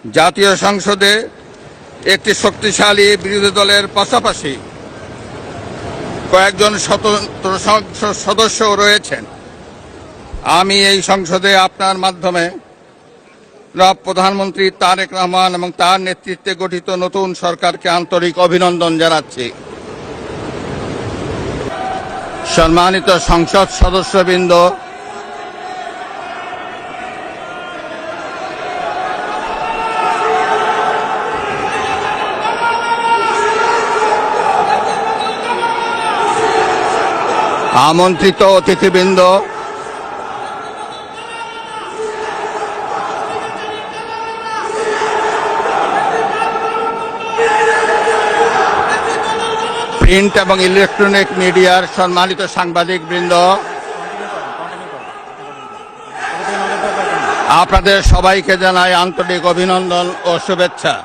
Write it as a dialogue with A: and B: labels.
A: জাতীয় সংসদে একটি শক্তিশালী বিরোধী দলের পাশাপাশি কয়েকজন স্বতন্ত্র সংসদ সদস্যও রয়েছেন। আমি এই সংসদে আপনার মাধ্যমে প্রধানমন্ত্রী তারেক রহমান এবং তার নেতৃত্বে গঠিত নতুন সরকারকে আন্তরিক অভিনন্দন জানাচ্ছি। সম্মানিত সংসদ সদস্যবৃন্দ, আমন্ত্রিত অতিথিবৃন্দ, প্রিন্ট এবং ইলেকট্রনিক মিডিয়ার সম্মানিত সাংবাদিকবৃন্দ, আপনাদের সবাইকে জানাই আন্তরিক অভিনন্দন ও শুভেচ্ছা।